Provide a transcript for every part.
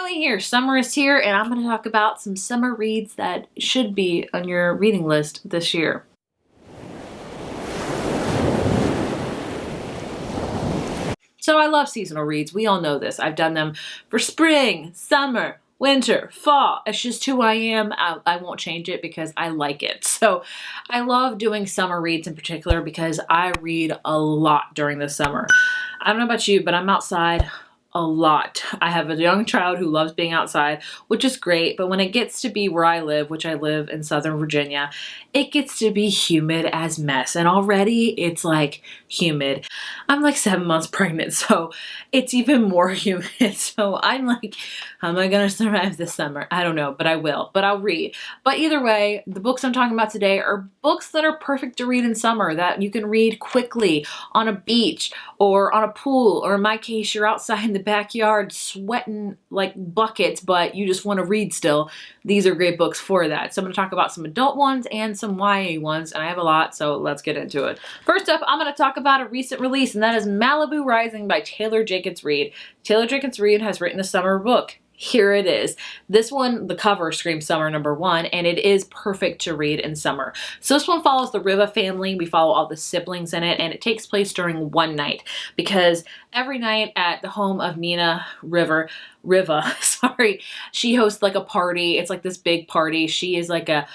finally here. Summer is here, and I'm going to talk about some summer reads that should be on your reading list this year. So I love seasonal reads. We all know this. I've done them for spring, summer, winter, fall. It's just who I am. I won't change it because I like it. So I love doing summer reads in particular because I read a lot during the summer. I don't know about you, but I'm outside a lot. I have a young child who loves being outside, which is great. But when it gets to be where I live, which I live in Southern Virginia, it gets to be humid as mess. And already it's like humid. I'm like 7 months pregnant, so it's even more humid. So I'm like, how am I going to survive this summer? I don't know, but I will. But I'll read. But either way, the books I'm talking about today are books that are perfect to read in summer, that you can read quickly on a beach or on a pool, or in my case, you're outside in the backyard sweating like buckets, but you just want to read still. These are great books for that. So I'm going to talk about some adult ones and some YA ones, and I have a lot, so let's get into it. First up, I'm going to talk about a recent release, and that is Malibu Rising by Taylor Jenkins Reid. Taylor Jenkins Reid has written a summer book. Here it is. This one, the cover screams summer #1, and it is perfect to read in summer. So this one follows the Riva family. We follow all the siblings in it, and it takes place during one night because every night at the home of Nina Riva, sorry, she hosts like a party. It's like this big party. She is like a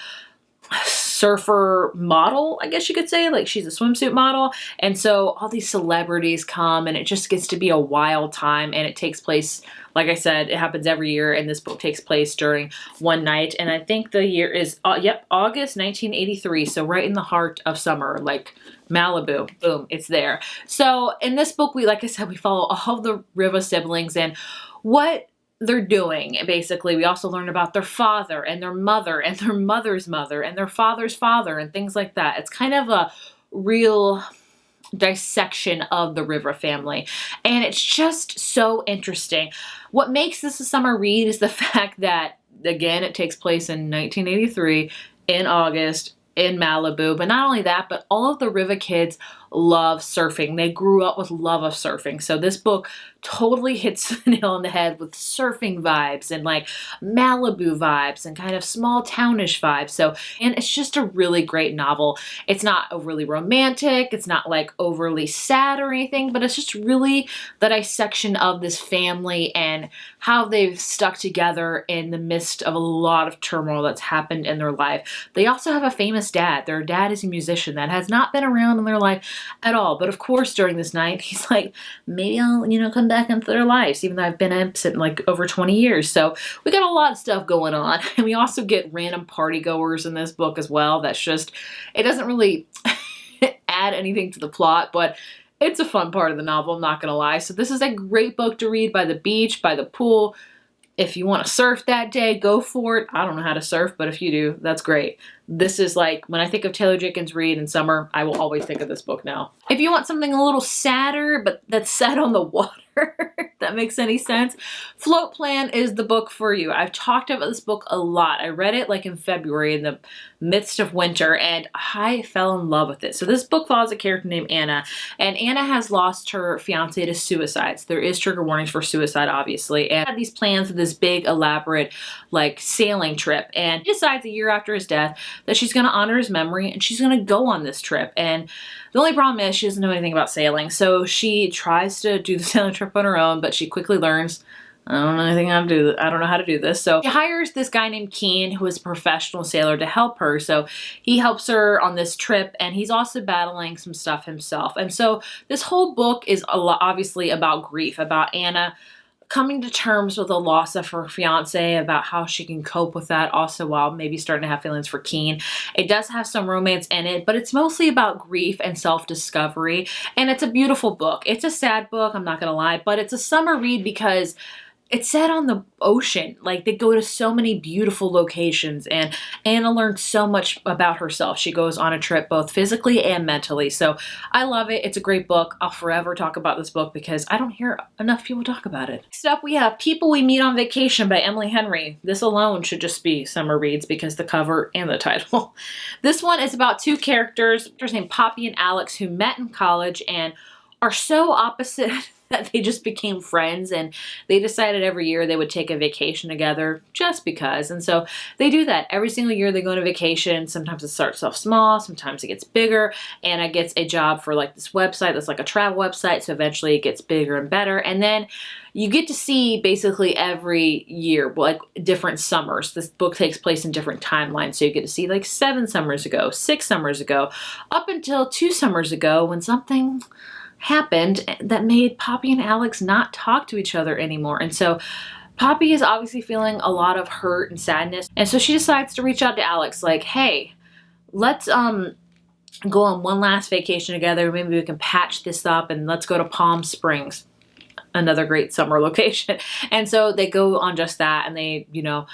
surfer model, I guess you could say. Like, she's a swimsuit model, and so all these celebrities come, and it just gets to be a wild time. And it takes place, like I said, it happens every year, and this book takes place during one night. And I think the year is August 1983, so right in the heart of summer, like Malibu, boom, it's there. So in this book, like I said, we follow all of the Riva siblings and what they're doing. Basically, we also learn about their father and their mother and their mother's mother and their father's father and things like that. It's kind of a real dissection of the Riva family, and it's just so interesting. What makes this a summer read is the fact that, again, it takes place in 1983 in August in Malibu. But not only that, but all of the Riva kids love surfing. They grew up with love of surfing. So this book totally hits the nail on the head with surfing vibes and like Malibu vibes and kind of small townish vibes. So, and it's just a really great novel. It's not overly romantic. It's not like overly sad or anything, but it's just really the dissection of this family and how they've stuck together in the midst of a lot of turmoil that's happened in their life. They also have a famous dad. Their dad is a musician that has not been around in their life at all. But of course, during this night, he's like, maybe I'll, come back into their lives, even though I've been absent like over 20 years. So we got a lot of stuff going on. And we also get random party goers in this book as well. That's just, it doesn't really add anything to the plot, but it's a fun part of the novel, I'm not going to lie. So this is a great book to read by the beach, by the pool. If you want to surf that day, go for it. I don't know how to surf, but if you do, that's great. This is like, when I think of Taylor Jenkins Reid in summer, I will always think of this book now. If you want something a little sadder, but that's set on the water, if that makes any sense, Float Plan is the book for you. I've talked about this book a lot. I read it like in February in the midst of winter, and I fell in love with it. So this book follows a character named Anna, and Anna has lost her fiance to suicide. So there is trigger warnings for suicide, obviously, and had these plans for this big, elaborate, like, sailing trip, and he decides a year after his death that she's going to honor his memory and she's going to go on this trip. And the only problem is she doesn't know anything about sailing. So she tries to do the sailing trip on her own, but she quickly learns, I don't know anything how to do. I don't know how to do this. So she hires this guy named Keen, who is a professional sailor, to help her. So he helps her on this trip, and he's also battling some stuff himself. And so this whole book is obviously about grief, about Anna coming to terms with the loss of her fiance, about how she can cope with that also while maybe starting to have feelings for Keen. It does have some romance in it, but it's mostly about grief and self-discovery, and it's a beautiful book. It's a sad book, I'm not gonna lie, but it's a summer read because it's set on the ocean. Like, they go to so many beautiful locations, and Anna learns so much about herself. She goes on a trip both physically and mentally. So I love it. It's a great book. I'll forever talk about this book because I don't hear enough people talk about it. Next up, we have People We Meet on Vacation by Emily Henry. This alone should just be summer reads because the cover and the title. This one is about two characters named Poppy and Alex, who met in college and are so opposite that they just became friends, and they decided every year they would take a vacation together just because. And so they do that every single year. They go on a vacation. Sometimes it starts off small, sometimes it gets bigger. Anna gets a job for like this website that's like a travel website, so eventually it gets bigger and better. And then you get to see basically every year, like different summers. This book takes place in different timelines, so you get to see like 7 summers ago, 6 summers ago, up until 2 summers ago when something happened that made Poppy and Alex not talk to each other anymore. And so Poppy is obviously feeling a lot of hurt and sadness. And so she decides to reach out to Alex like, hey, let's go on one last vacation together. Maybe we can patch this up and let's go to Palm Springs, another great summer location. And so they go on just that, and they, you know,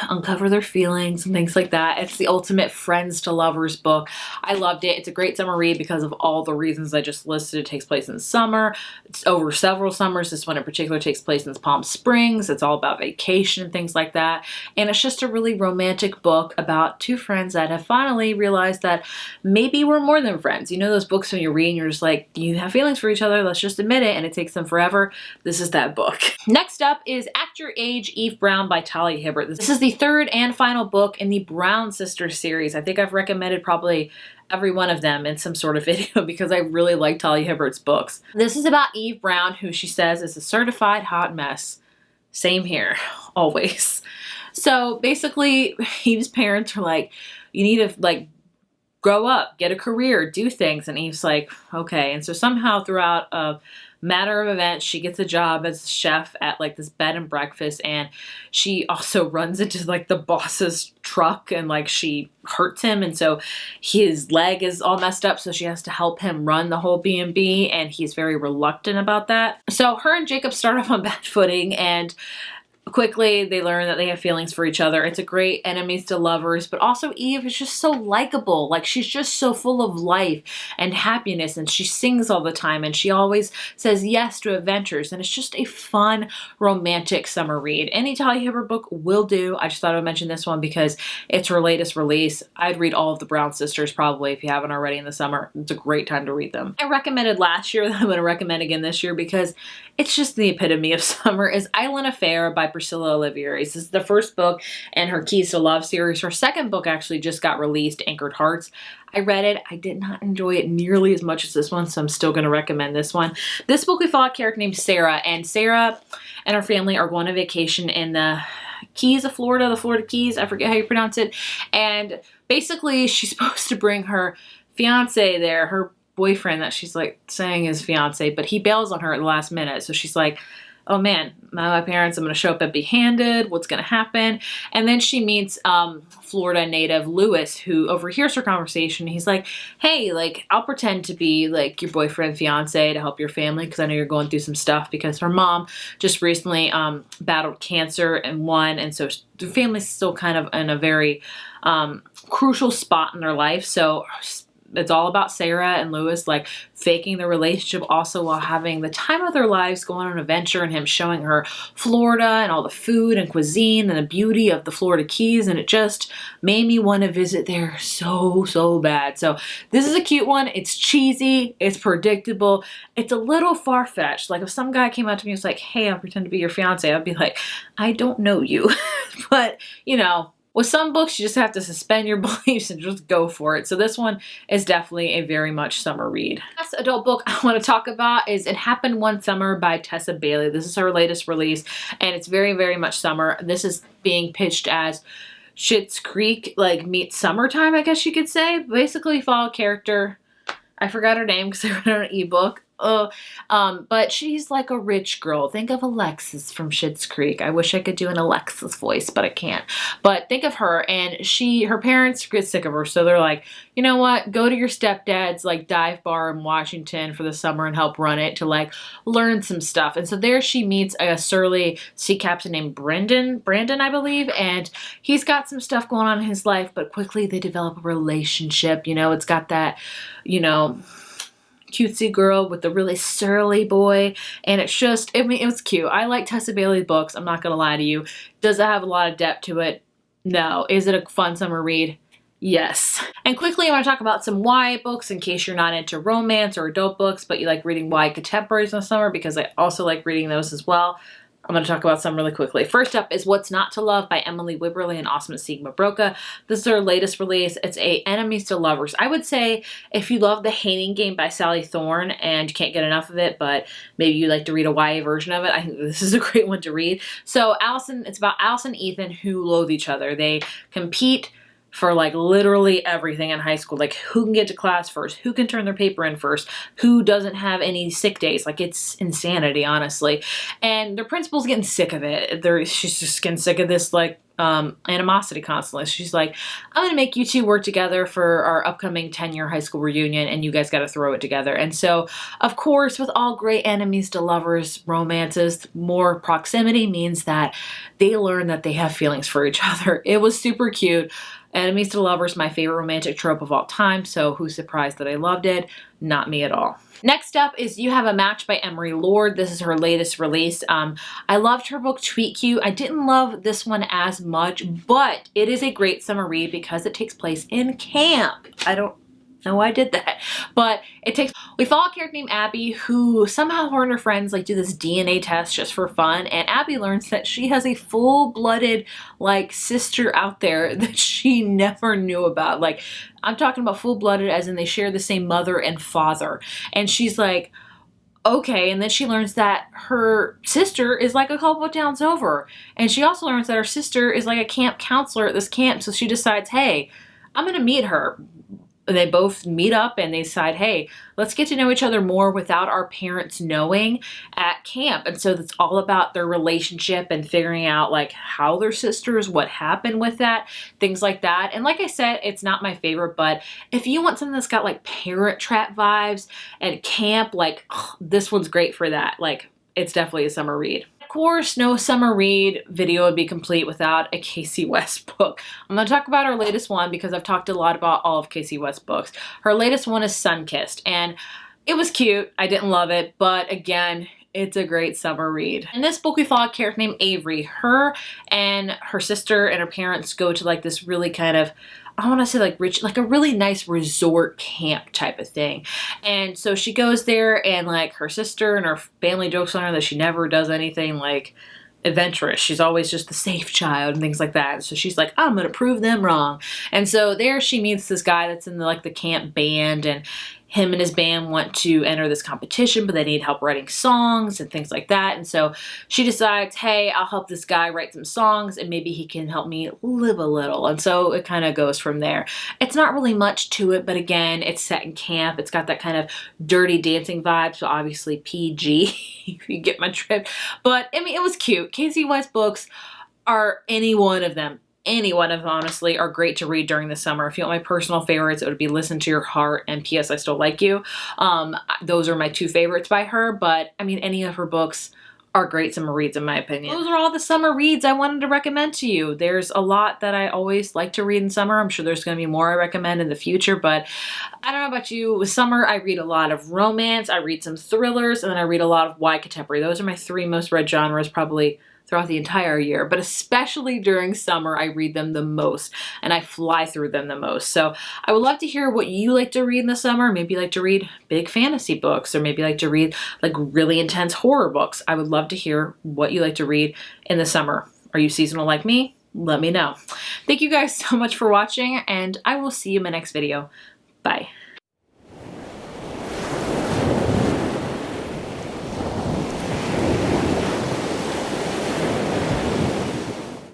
uncover their feelings and things like that. It's the ultimate friends to lovers book. I loved it. It's a great summer read because of all the reasons I just listed. It takes place in summer. It's over several summers. This one in particular takes place in Palm Springs. It's all about vacation and things like that. And it's just a really romantic book about 2 friends that have finally realized that maybe we're more than friends. You know those books when you read and you're just like, you have feelings for each other, let's just admit it, and it takes them forever. This is that book. Next up is Act Your Age, Eve Brown by Talia Hibbert. This is the 3rd and final book in the Brown Sisters series. I think I've recommended probably every one of them in some sort of video because I really like Talia Hibbert's books. This is about Eve Brown, who she says is a certified hot mess. Same here, always. So basically, Eve's parents are like, you need to like grow up, get a career, do things. And Eve's like, okay. And so somehow throughout a matter of events, she gets a job as a chef at like this bed and breakfast, and she also runs into like the boss's truck and like she hurts him, and so his leg is all messed up, so she has to help him run the whole B&B, and he's very reluctant about that. So her and Jacob start off on bad footing, and quickly they learn that they have feelings for each other. It's a great enemies to lovers, but also Eve is just so likable. Like she's just so full of life and happiness, and she sings all the time, and she always says yes to adventures, and it's just a fun romantic summer read. Any Talia Hibbert book will do. I just thought I would mention this one because it's her latest release. I'd read all of the Brown Sisters probably if you haven't already in the summer. It's a great time to read them. I recommended last year that I'm going to recommend again this year because it's just the epitome of summer, is Island Affair by Priscilla Olivieri. This is the first book in her Keys to Love series. Her second book actually just got released, Anchored Hearts. I read it. I did not enjoy it nearly as much as this one, so I'm still going to recommend this one. This book we follow a character named Sarah, and Sarah and her family are going on vacation in the Keys of Florida, the Florida Keys. I forget how you pronounce it. And basically she's supposed to bring her fiance there, her boyfriend that she's like saying is fiance, but he bails on her at the last minute. So she's like, oh man, my parents, I'm going to show up empty-handed. What's going to happen? And then she meets Florida native Lewis, who overhears her conversation. He's like, hey, like, I'll pretend to be like your boyfriend, fiance to help your family because I know you're going through some stuff because her mom just recently battled cancer and won. And so the family's still kind of in a very crucial spot in their life. So it's all about Sarah and Lewis like faking the relationship also while having the time of their lives, going on an adventure, and him showing her Florida and all the food and cuisine and the beauty of the Florida Keys, and it just made me want to visit there so bad. So this is a cute one. It's cheesy, it's predictable, it's a little far-fetched. Like if some guy came up to me and was like, hey, I'll pretend to be your fiance, I'd be like, I don't know you. But you know, with some books, you just have to suspend your beliefs and just go for it. So this one is definitely a very much summer read. Last adult book I want to talk about is It Happened One Summer by Tessa Bailey. This is her latest release, and it's very much summer. This is being pitched as Schitt's Creek, like meets summertime, I guess you could say. Basically follow a character. I forgot her name because I read it on an ebook. But she's like a rich girl. Think of Alexis from Schitt's Creek. I wish I could do an Alexis voice, but I can't. But think of her, and her parents get sick of her, so they're like, you know what? Go to your stepdad's like dive bar in Washington for the summer and help run it to like learn some stuff. And so there she meets a surly sea captain named Brandon, I believe, and he's got some stuff going on in his life, but quickly they develop a relationship. You know, it's got that, you know, cutesy girl with the really surly boy, and it's just, I mean, it was cute. I like Tessa Bailey's books, I'm not gonna lie to you. Does it have a lot of depth to it? No. Is it a fun summer read? Yes. And quickly, I want to talk about some YA books in case you're not into romance or adult books, but you like reading YA contemporaries in the summer, because I also like reading those as well. I'm going to talk about some really quickly. First up is What's Not to Love by Emily Wibberley and Asma Sigma Broca. This is her latest release. It's a enemies to lovers. I would say if you love The Hating Game by Sally Thorne and you can't get enough of it, but maybe you like to read a YA version of it, I think this is a great one to read. So it's about Allison and Ethan who loathe each other. They compete for like literally everything in high school. Like who can get to class first, who can turn their paper in first, who doesn't have any sick days. Like it's insanity, honestly. And their principal's getting sick of it. She's just getting sick of this like animosity constantly. She's like, I'm gonna make you two work together for our upcoming 10-year high school reunion, and you guys gotta throw it together. And so, of course, with all great enemies to lovers romances, more proximity means that they learn that they have feelings for each other. It was super cute. Enemies to lovers, my favorite romantic trope of all time, so who's surprised that I loved it? Not me at all. Next up is You Have a Match by Emery Lord. This is her latest release. I loved her book Tweet Cute. I didn't love this one as much, but it is a great summer read because it takes place in camp. I don't know why I did that, but we follow a character named Abby who somehow her and her friends like do this DNA test just for fun, and Abby learns that she has a full-blooded like sister out there that she never knew about. Like I'm talking about full-blooded as in they share the same mother and father, and she's like, okay. And then she learns that her sister is like a couple of towns over, and she also learns that her sister is like a camp counselor at this camp, so she decides, hey, I'm gonna meet her. They both meet up and they decide, hey, let's get to know each other more without our parents knowing at camp. And so it's all about their relationship and figuring out like how they're sisters, what happened with that, things like that. And like I said, it's not my favorite, but if you want something that's got like Parent Trap vibes and camp, like this one's great for that. Like it's definitely a summer read. Of course, no summer read video would be complete without a Casey West book. I'm going to talk about her latest one because I've talked a lot about all of Casey West's books. Her latest one is Sinkist, and it was cute. I didn't love it, but again, it's a great summer read. In this book, we follow a character named Avery. Her and her sister and her parents go to like this really kind of, I want to say like rich, like a really nice resort camp type of thing. And so she goes there and like her sister and her family jokes on her that she never does anything like adventurous. She's always just the safe child and things like that. So she's like, I'm going to prove them wrong. And so there she meets this guy that's in the camp band, and him and his band want to enter this competition, but they need help writing songs and things like that. And so she decides, hey, I'll help this guy write some songs and maybe he can help me live a little. And so it kind of goes from there. It's not really much to it, but again, it's set in camp. It's got that kind of dirty dancing vibe, so obviously PG, if you get my drift. But I mean, it was cute. Casey West books are any one of them, honestly, are great to read during the summer. If you want my personal favorites, it would be Listen to Your Heart and P.S. I Still Like You. Those are my two favorites by her, but I mean, any of her books are great summer reads in my opinion. Those are all the summer reads I wanted to recommend to you. There's a lot that I always like to read in summer. I'm sure there's going to be more I recommend in the future, but I don't know about you. With summer, I read a lot of romance, I read some thrillers, and then I read a lot of YA contemporary. Those are my three most read genres probably throughout the entire year, but especially during summer, I read them the most and I fly through them the most. So I would love to hear what you like to read in the summer. Maybe you like to read big fantasy books, or maybe you like to read like really intense horror books. I would love to hear what you like to read in the summer. Are you seasonal like me? Let me know. Thank you guys so much for watching, and I will see you in my next video. Bye.